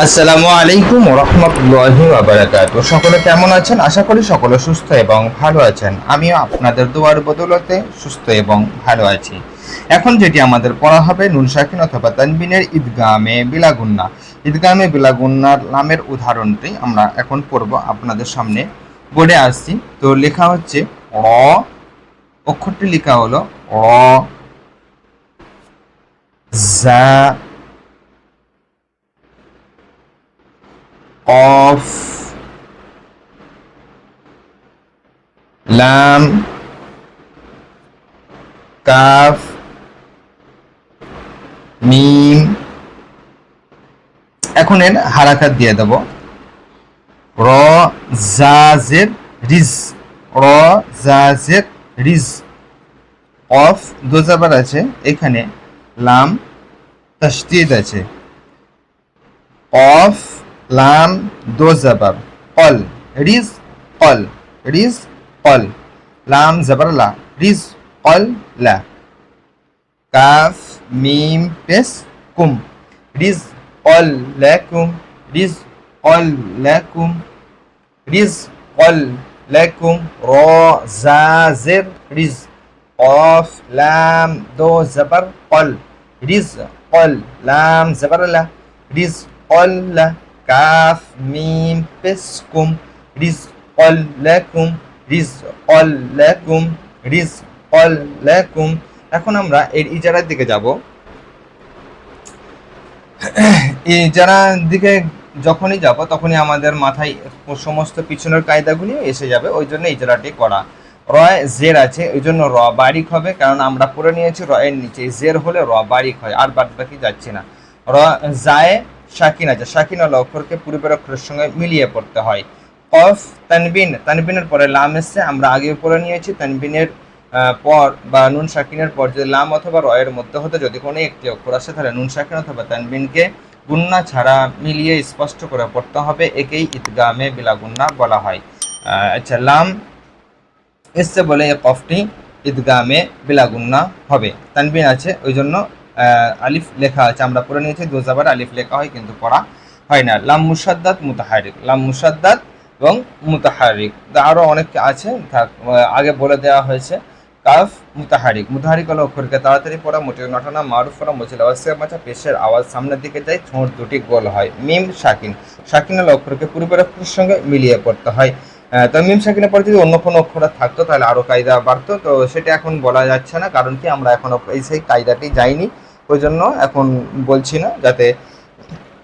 আসসালামু আলাইকুম রহমতুল্লাহি ওয়া বারাকাতুহু। সকলে কেমন আছেন? আশা করি সকলে সুস্থ এবং ভালো আছেন। আমিও আপনাদের দোয়ার বদৌলতে সুস্থ এবং ভালো আছি। এখন যেটি আমাদের পড়া হবে নুন সাকিন অথবা তানবিনের ঈদগামে বিলা গুন্না। ঈদগামে বিলা গুন্নার লামের উদাহরণটি আমরা এখন পড়ব আপনাদের সামনে। বোর্ডে আসছি, তো লেখা হচ্ছে র, অক্ষরটি লেখা হলো র, জা, কফ, লাম, কাফ, মিম। এখন এর হারাকাত দিয়ে দেব। র জাজের রিজ, র জাজের রিজ। কফ দোজাবার আছে, এখানে লাম তাসদীদ আছে। কফ লাম দো জবর কল, রিজ কল, রিজ কল, লাম জবর লা, রিজ কল লা। কাফ মিম পেশ কুম, রিজ কল লাকুম, রিজ কল লাকুম, রিজ কল লাকুম। র জা জের রিজ, কফ লাম দো জবর কল, রিজ কল, লাম জবর লা, রিজ কল লা। কাফ মিম পেশ কুম, রিজ কল লাকুম, রিজ কল লাকুম, রিজ কল লাকুম। এখন আমরা এর ইজারার দিকে যাব। ইজারার দিকে যখনই যাব তখনই আমাদের মাথায় সমস্ত পিছনের কায়দাগুলি এসে যাবে, ওই জন্য ইজারাটি করা। রয় জের আছে, ওই জন্য র বারিক হবে, কারণ আমরা পড়ে নিয়েছি র এর নিচে জের হলে র বারিক হয়, আর বাদ বাকি যাচ্ছে না। র জায়ে শাকিন আছে, শাকিন হলো অক্ষরকে পূর্বের অক্ষরের সঙ্গে মিলিয়ে পড়তে হয়। কফ তানবিন, তানবিনের পরে লাম এসছে, আমরা আগেও পড়ে নিয়েছি তানবিনের পর বা নুন সাকিনের পর যদি লাম অথবা র এর মধ্যে হতে যদি কোনো একটি অক্ষর আসে, তাহলে নুন সাকিন অথবা তানবিনকে গুন্না ছাড়া মিলিয়ে স্পষ্ট করে পড়তে হবে, একেই ঈদগামে বিলা গুন্না বলা হয়। আচ্ছা, লাম এসছে বলে এই কফটি ঈদগামে বিলা গুন্না হবে। তানবিন আছে, ওই জন্য আলিফ লেখা আছে, আমরা পড়ে নিয়েছি দু জাবার আলিফ লেখা হয় কিন্তু পড়া হয় না। লাম মুসাদ্দাদ মুতাহারিক, লাম মুসাদ্দাদ এবং মুতাহারিক, আরও অনেক আছে, আগে বলে দেওয়া হয়েছে। কাফ মুতাহারিক, মুতাহারিক হলো অক্ষরকে তাড়াতাড়ি পড়া, মোটে নটানা, মারুফ পড়া, মুচিল আওয়াজ মাচা, পেশের আওয়াজ সামনের দিকে যায়, ঠোঁট দুটি গোল হয়। মিম শাকিন, শাকিন হলো অক্ষরকে পূর্বের অক্ষরের সঙ্গে মিলিয়ে পড়তে হয়। তো মিম শাকিনের পরে যদি অন্য কোনো অক্ষর থাকতো তাহলে আরও কায়দা বাড়তো, তো সেটা এখন বলা যাচ্ছে না, কারণ কি আমরা এখনও সেই কায়দাটি যাইনি, ওই জন্য এখন বলছি না, যাতে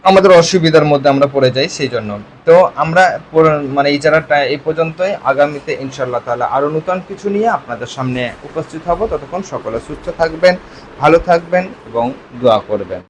আমাদের অসুবিধার মধ্যে আমরা পড়ে যাই, সেই জন্য। তো আমরা মানে এই জায়গাটা এই পর্যন্তই। আগামীতে ইনশাআল্লাহ তাআলা আরও নতুন কিছু নিয়ে আপনাদের সামনে উপস্থিত হব। ততক্ষণ সকলে সুস্থ থাকবেন, ভালো থাকবেন এবং দোয়া করবেন।